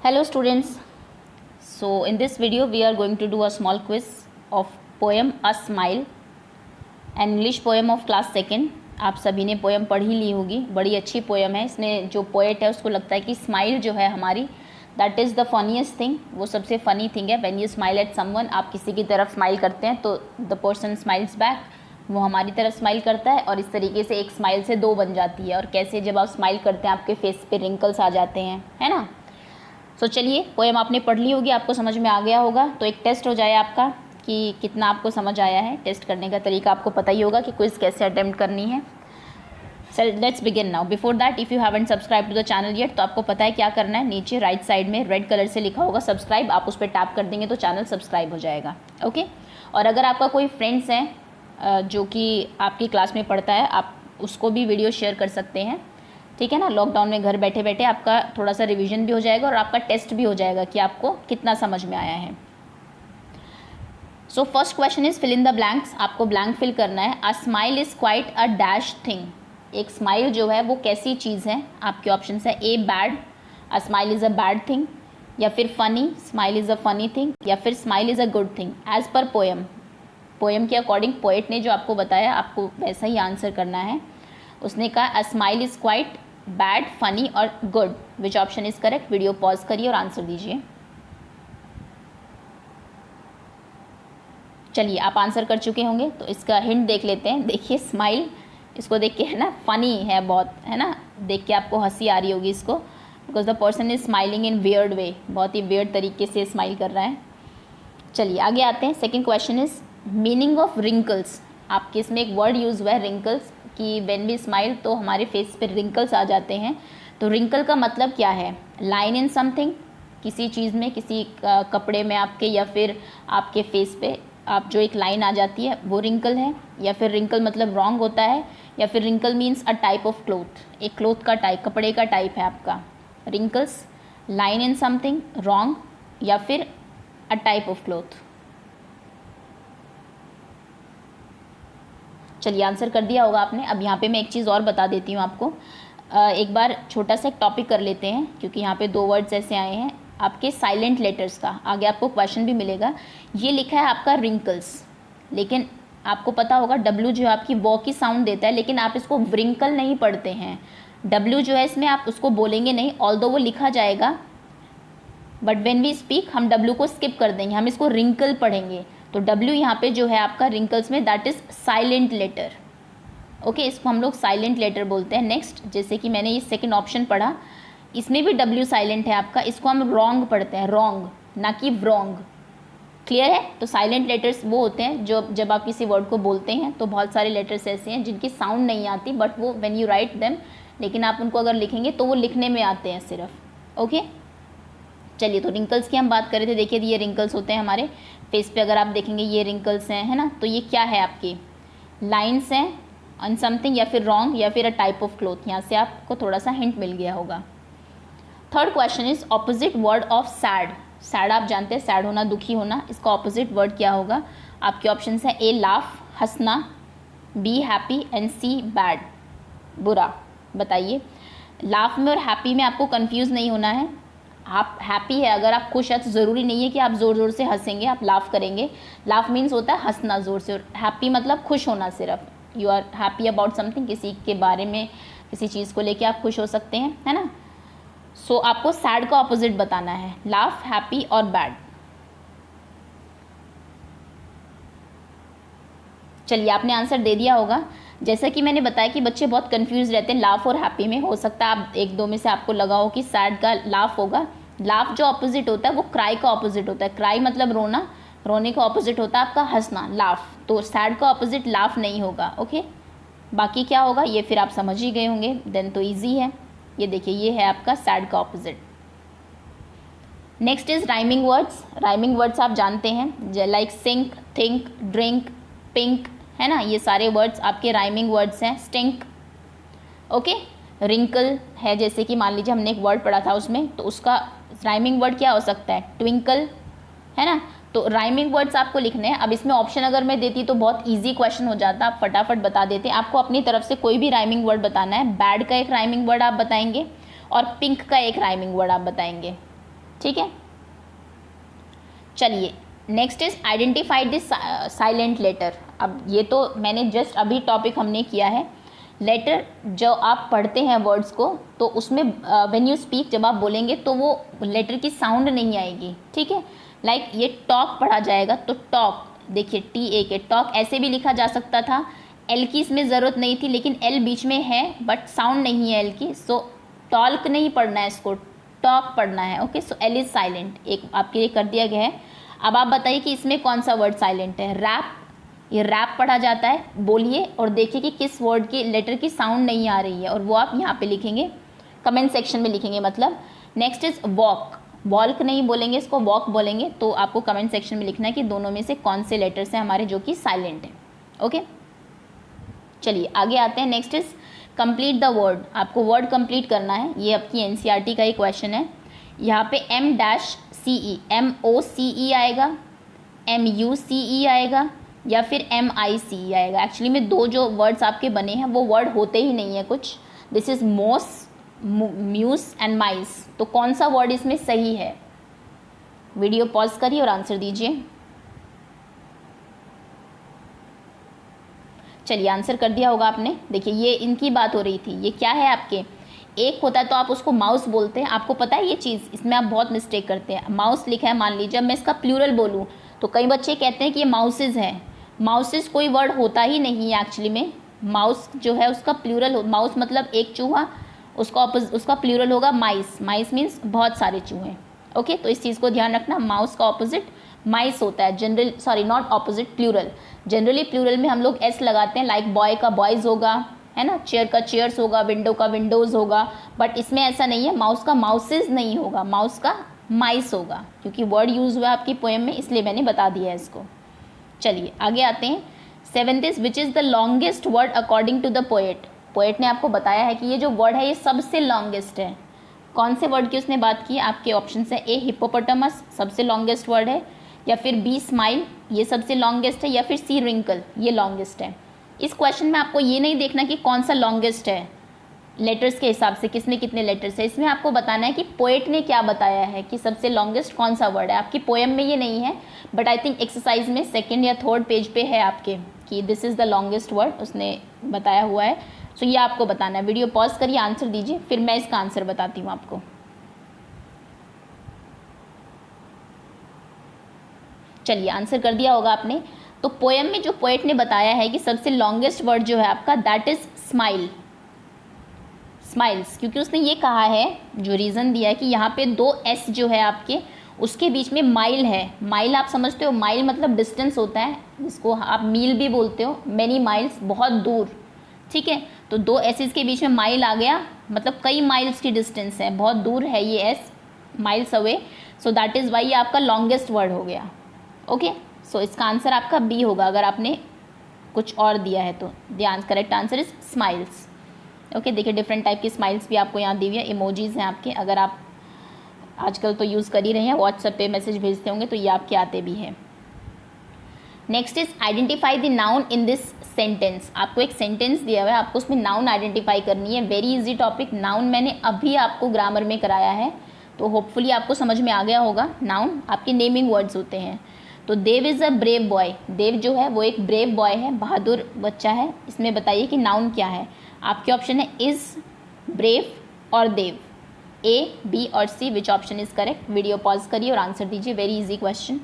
Hello students, so in this video we are going to do a small quiz of poem A Smile, an English poem of class second। आप सभी ने poem पढ़ ही ली होगी, बड़ी अच्छी poem है। इसने जो पोएट है उसको लगता है कि स्माइल जो है हमारी that is the funniest thing, वो सबसे फ़नी थिंग है। When you smile at someone, आप किसी की तरफ स्माइल करते हैं तो द पर्सन स्माइल्स बैक, वो हमारी तरफ स्माइल करता है और इस तरीके से एक स्माइल से दो बन जाती है। और कैसे जब आप स्माइल करते हैं आपके फेस पे रिंकल्स आ जाते हैं, है ना। सो चलिए, पोएम आपने पढ़ ली होगी, आपको समझ में आ गया होगा, तो एक टेस्ट हो जाए आपका कि कितना आपको समझ आया है। टेस्ट करने का तरीका आपको पता ही होगा कि क्विज़ कैसे अटेम्प्ट करनी है। So let's begin now. Before that, if you haven't subscribe to the channel yet, तो आपको पता है क्या करना है। नीचे राइट साइड में रेड कलर से लिखा होगा सब्सक्राइब, आप उस पर टैप कर देंगे तो चैनल सब्सक्राइब हो जाएगा। ओके। और अगर आपका कोई फ्रेंड्स हैं जो कि आपकी क्लास में पढ़ता है, आप उसको भी वीडियो शेयर कर सकते हैं, ठीक है ना। लॉकडाउन में घर बैठे बैठे आपका थोड़ा सा रिवीजन भी हो जाएगा और आपका टेस्ट भी हो जाएगा कि आपको कितना समझ में आया है। So first question is fill in the blanks. आपको ब्लैंक फिल करना है। A smile is quite a dash thing. एक स्माइल जो है वो कैसी चीज़ है। आपके ऑप्शन है A bad, a smile is a bad thing, या फिर funny, smile is a funny thing, या फिर smile is a good thing. As per poem, poem के अकॉर्डिंग पोएट ने जो आपको बताया आपको वैसा ही आंसर करना है। उसने कहा a smile is quite bad, funny और good. Which option is correct. Video pause करिए और आंसर दीजिए। चलिए, आप आंसर कर चुके होंगे तो इसका हिंट देख लेते हैं। देखिए स्माइल, इसको देख के है ना फनी है बहुत, है ना, देख के आपको हंसी आ रही होगी इसको, because the person is smiling in weird way, बहुत ही वियर्ड तरीके से स्माइल कर रहा है। चलिए आगे आते हैं। Second question is meaning of wrinkles. आपके इसमें एक वर्ड यूज़ हुआ है रिंकल्स, कि व्हेन वी स्माइल तो हमारे फेस पे रिंकल्स आ जाते हैं। तो रिंकल का मतलब क्या है। लाइन इन समथिंग, किसी चीज़ में, किसी कपड़े में आपके, या फिर आपके फेस पे आप जो एक लाइन आ जाती है वो रिंकल है। या फिर रिंकल मतलब रॉन्ग होता है, या फिर wrinkle means a type of cloth, एक क्लोथ का टाइप, कपड़े का टाइप है आपका। Wrinkles, line in something, wrong, या फिर अ टाइप ऑफ क्लोथ। चलिए आंसर कर दिया होगा आपने। अब यहाँ पे मैं एक चीज़ और बता देती हूँ आपको। एक बार छोटा सा एक टॉपिक कर लेते हैं, क्योंकि यहाँ पे दो वर्ड्स ऐसे आए हैं आपके साइलेंट लेटर्स का। आगे आपको क्वेश्चन भी मिलेगा। ये लिखा है आपका रिंकल्स, लेकिन आपको पता होगा डब्ल्यू जो है आपकी वॉ की साउंड देता है, लेकिन आप इसको व्रिंकल नहीं पढ़ते हैं। डब्ल्यू जो है इसमें आप उसको बोलेंगे नहीं, ऑल्दो वो लिखा जाएगा, बट व्हेन वी स्पीक हम डब्ल्यू को स्किप कर देंगे, हम इसको रिंकल पढ़ेंगे। तो डब्ल्यू यहाँ पे जो है आपका रिंकल्स में that is silent letter. Okay, इसको हम लोग साइलेंट लेटर बोलते हैं। नेक्स्ट, जैसे कि मैंने ये सेकंड ऑप्शन पढ़ा, इसमें भी डब्ल्यू साइलेंट है आपका, इसको हम रॉन्ग पढ़ते हैं, रॉन्ग, ना कि व्रॉन्ग। क्लियर है। तो साइलेंट लेटर्स वो होते हैं जो जब आप किसी वर्ड को बोलते हैं तो बहुत सारे लेटर्स ऐसे हैं जिनकी साउंड नहीं आती, बट वो व्हेन यू राइट देम, लेकिन आप उनको अगर लिखेंगे तो वो लिखने में आते हैं सिर्फ। ओके। चलिए, तो रिंकल्स की हम बात कर रहे थे। देखिए ये रिंकल्स होते हैं हमारे फेस पे, अगर आप देखेंगे ये रिंकल्स हैं, है ना। तो ये क्या है, आपकी लाइन्स हैं ऑन समथिंग, या फिर रॉन्ग, या फिर अ टाइप ऑफ क्लोथ। यहाँ से आपको थोड़ा सा हिंट मिल गया होगा। Third question is opposite word of sad. Sad आप जानते हैं, सैड होना, दुखी होना, इसका ऑपोजिट वर्ड क्या होगा। आपके ऑप्शन है ए लाफ, हंसना, B happy, and C bad, बुरा। बताइए, लाफ में और हैप्पी में आपको कंफ्यूज नहीं होना है। आप हैप्पी है, अगर आप खुश है तो ज़रूरी नहीं है कि आप ज़ोर ज़ोर से हंसेंगे, आप लाफ करेंगे। लाफ मीन्स होता है हंसना ज़ोर से, और हैप्पी मतलब खुश होना सिर्फ। You are happy about something, किसी के बारे में, किसी चीज़ को लेके आप खुश हो सकते हैं, है ना। सो आपको सैड का ऑपोजिट बताना है, लाफ, हैप्पी और बैड। चलिए, आपने आंसर दे दिया होगा। जैसा कि मैंने बताया कि बच्चे बहुत कंफ्यूज रहते हैं लाफ और हैप्पी में। हो सकता है आप एक दो में से आपको लगा हो कि सैड का लाफ होगा। लाफ जो ऑपोजिट होता है वो क्राई का ऑपोजिट होता है। क्राई मतलब रोना, रोने का ऑपोजिट होता है आपका हंसना, लाफ। तो सैड का ऑपोजिट लाफ नहीं होगा। ओके, बाकी क्या होगा ये फिर आप समझ ही गए होंगे, देन तो ईजी है। ये देखिए, ये है आपका सैड का opposite. Next is rhyming words. Rhyming words आप जानते हैं, like sink, think, drink, pink, है ना। ये सारे वर्ड्स आपके राइमिंग वर्ड्स हैं। Stink, okay. रिंकल है, जैसे कि मान लीजिए हमने एक वर्ड पढ़ा था उसमें, तो उसका राइमिंग वर्ड क्या हो सकता है, ट्विंकल, है ना। तो राइमिंग वर्ड्स आपको लिखने हैं। अब इसमें ऑप्शन अगर मैं देती तो बहुत इजी क्वेश्चन हो जाता, आप फटाफट बता देते। आपको अपनी तरफ से कोई भी राइमिंग वर्ड बताना है। बैड का एक राइमिंग वर्ड आप बताएंगे और पिंक का एक राइमिंग वर्ड आप बताएंगे। ठीक है। चलिए next is identify this silent letter. अब ये तो मैंने जस्ट अभी टॉपिक हमने किया है। लेटर जो आप पढ़ते हैं वर्ड्स को, तो उसमें व्हेन यू स्पीक, जब आप बोलेंगे तो वो लेटर की साउंड नहीं आएगी, ठीक है। लाइक ये टॉक पढ़ा जाएगा तो टॉक, देखिए TAK, टॉक ऐसे भी लिखा जा सकता था, एल की इसमें ज़रूरत नहीं थी, लेकिन एल बीच में है बट साउंड नहीं है एल की, सो टॉल्क नहीं पढ़ना है, इसको टॉक पढ़ना है। Okay, so L is silent, एक आपके लिए कर दिया गया है। अब आप बताइए कि इसमें कौन सा वर्ड साइलेंट है। रैप, ये रैप पढ़ा जाता है, बोलिए और देखिए कि किस वर्ड की लेटर की साउंड नहीं आ रही है, और वो आप यहाँ पे लिखेंगे, कमेंट सेक्शन में लिखेंगे मतलब। नेक्स्ट इज वॉक, वॉल्क नहीं बोलेंगे, इसको वॉक बोलेंगे, तो आपको कमेंट सेक्शन में लिखना है कि दोनों में से कौन से लेटर्स हैं हमारे जो कि साइलेंट हैं। ओके, चलिए आगे आते हैं। Next is complete the word, आपको वर्ड कंप्लीट करना है, ये आपकी NCERT का ही क्वेश्चन है। यहाँ पे M-CE, MOCE आएगा, MUCE आएगा या फिर MICE आएगा। एक्चुअली में दो जो वर्ड्स आपके बने हैं वो वर्ड होते ही नहीं है कुछ, दिस इज मोस, म्यूस एंड माइस, तो कौन सा वर्ड इसमें सही है? वीडियो पॉज करिए और आंसर दीजिए। चलिए आंसर कर दिया होगा आपने। देखिए ये इनकी बात हो रही थी, ये क्या है आपके, एक होता है तो आप उसको माउस बोलते हैं, आपको पता है ये चीज़, इसमें आप बहुत मिस्टेक करते हैं। माउस लिखा है, मान लीजिए मैं इसका प्लूरल बोलूँ तो कई बच्चे कहते हैं कि ये माउसेज है, माउसेज कोई वर्ड होता ही नहीं है एक्चुअली में। माउस जो है उसका प्लूरल, माउस मतलब एक चूहा, उसका प्लूरल होगा माइस, माइस मीन्स बहुत सारे चूहे। ओके, तो इस चीज़ को ध्यान रखना, माउस का ऑपोजिट माइस होता है general, sorry not opposite, plural. Generally plural में हम लोग S लगाते हैं, लाइक बॉय का बॉयज़ होगा, है ना, चेयर का चेयर्स होगा, विंडो का विंडोज़ होगा, बट इसमें ऐसा नहीं है, माउस का माउसेज नहीं होगा, माउस का माइस होगा, क्योंकि वर्ड यूज़ हुआ आपकी पोएम में, इसलिए मैंने बता दिया है इसको। चलिए आगे आते हैं। 7th is which is the longest word according to the poet. Poet ने आपको बताया है कि ये जो वर्ड है ये सबसे लॉन्गेस्ट है। कौन से वर्ड की उसने बात की? आपके ऑप्शन है A हिप्पोपोटामस, सबसे लॉन्गेस्ट वर्ड है, या फिर B स्माइल, ये सबसे लॉन्गेस्ट है, या फिर C रिंकल, ये लॉन्गेस्ट है। इस क्वेश्चन में आपको ये नहीं देखना कि कौन सा लॉन्गेस्ट है लेटर्स के हिसाब से, किसमें कितने लेटर्स है, इसमें आपको बताना है कि पोएट ने क्या बताया है कि सबसे लॉन्गेस्ट कौन सा वर्ड है। आपकी पोएम में ये नहीं है, बट आई थिंक एक्सरसाइज में 2nd या 3rd पेज पे है आपके कि this is the longest word, उसने बताया हुआ है। सो ये आपको बताना है। वीडियो पॉज करिए, आंसर दीजिए, फिर मैं इसका आंसर बताती हूँ आपको। चलिए आंसर कर दिया होगा आपने। तो पोएम में जो पोएट ने बताया है कि सबसे लॉन्गेस्ट वर्ड जो है आपका, दैट इज स्माइल, स्माइल्स, क्योंकि उसने ये कहा है, जो रीज़न दिया है कि यहाँ पे 2 S जो है आपके, उसके बीच में माइल है। माइल आप समझते हो, माइल मतलब डिस्टेंस होता है, जिसको आप मील भी बोलते हो, मैनी माइल्स, बहुत दूर, ठीक है। तो 2 S's के बीच में माइल आ गया, मतलब कई माइल्स की डिस्टेंस है, बहुत दूर है ये S, miles away, so that is why ये आपका लॉन्गेस्ट वर्ड हो गया। ओके, सो इसका आंसर आपका B होगा अगर आपने कुछ और दिया है तो। The correct answer is smiles. Okay, देखिए डिफरेंट टाइप की स्माइल्स भी आपको यहाँ दी हुई है, इमोजीज हैं आपके, अगर आप आजकल तो यूज़ कर ही रहे हैं, व्हाट्सएप पे मैसेज भेजते होंगे तो ये आपके आते भी हैं। Next is identify the noun in this sentence. आपको एक सेंटेंस दिया हुआ है, आपको उसमें नाउन आइडेंटिफाई करनी है। वेरी इजी टॉपिक, नाउन मैंने अभी आपको ग्रामर में कराया है, तो होपफुली आपको समझ में आ गया होगा। नाउन आपके नेमिंग वर्ड्स होते हैं। तो देव इज़ अ ब्रेव बॉय, देव जो है वो एक ब्रेव बॉय है, बहादुर बच्चा है। इसमें बताइए कि नाउन क्या है। आपके ऑप्शन है इज, ब्रेव और देव, A, B और C, which option is correct? Video pause करिए और आंसर दीजिए। Very easy question.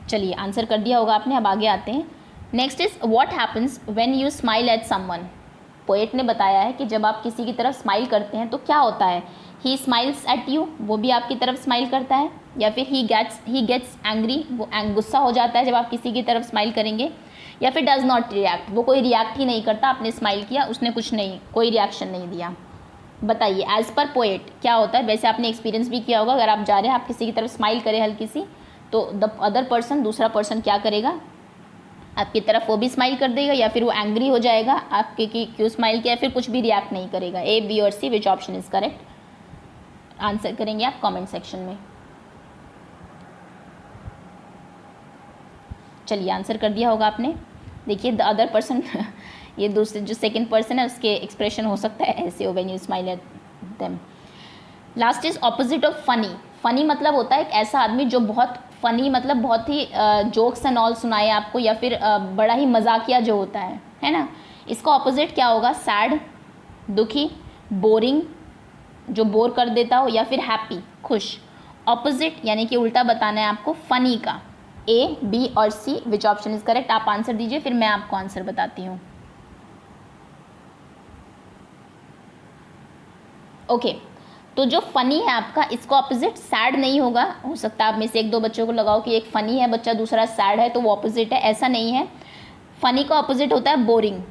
चलिए आंसर कर दिया होगा आपने। अब आगे आते हैं। Next is what happens when you smile at someone. Poet ने बताया है कि जब आप किसी की तरफ स्माइल करते हैं तो क्या होता है। ही स्माइल्स एट यू, वो भी आपकी तरफ स्माइल करता है, या फिर ही गेट्स एंग्री, वो गुस्सा हो जाता है जब आप किसी की तरफ स्माइल करेंगे, या फिर डज नॉट रिएक्ट, वो कोई रिएक्ट ही नहीं करता, आपने स्माइल किया उसने कुछ नहीं, कोई रिएक्शन नहीं दिया। बताइए एज पर पोएट क्या होता है। वैसे आपने एक्सपीरियंस भी किया होगा, अगर आप जा रहे हैं आप किसी की तरफ स्माइल करें हल्की सी, तो द अदर पर्सन, दूसरा पर्सन क्या करेगा, आपकी तरफ वो भी स्माइल कर देगा, या फिर वो एंग्री हो जाएगा आपके कि क्यों स्माइल किया, फिर कुछ भी रिएक्ट नहीं करेगा। A, B और C, which option is correct? Answer करेंगे आप कमेंट सेक्शन में। चलिए आंसर कर दिया होगा आपने। देखिए द अदर पर्सन ये दूसरे जो सेकंड पर्सन है उसके एक्सप्रेशन हो सकता है ऐसे हो when you smile at them. Last is opposite of funny. Funny मतलब होता है एक ऐसा आदमी जो बहुत फनी मतलब बहुत ही जोक्स एंड ऑल सुनाए आपको, या फिर बड़ा ही मजाकिया जो होता है ना। इसका ऑपोजिट क्या होगा? सैड, दुखी, बोरिंग, जो बोर कर देता हो, या फिर हैप्पी, खुश। ऑपोजिट यानी कि उल्टा बताना है आपको फनी का। ए, बी और सी, विच ऑप्शन इज करेक्ट? आप आंसर दीजिए, फिर मैं आपको आंसर बताती हूँ। ओके, तो जो फनी है आपका, इसका ऑपोजिट सैड नहीं होगा। हो सकता है आप में से एक दो बच्चों को लगाओ कि एक फनी है बच्चा, दूसरा सैड है, तो वो ऑपोजिट है, ऐसा नहीं है। फनी का ऑपोजिट होता है boring.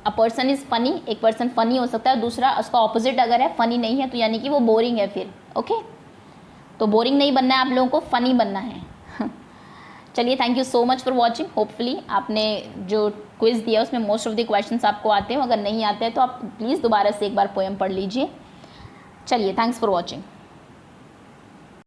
A person is funny, एक पर्सन फनी हो सकता है, दूसरा उसका ऑपोजिट अगर है फनी नहीं है तो यानी कि वो बोरिंग है फिर। ओके, तो बोरिंग नहीं बनना है आप लोगों को, फनी बनना है। चलिए, thank you so much for watching. Hopefully आपने जो क्विज दिया उसमें मोस्ट ऑफ द क्वेश्चंस आपको आते हैं, अगर नहीं आते हैं तो आप प्लीज़ दोबारा से एक बार पोएम पढ़ लीजिए। चलिए, थैंक्स फॉर वॉचिंग।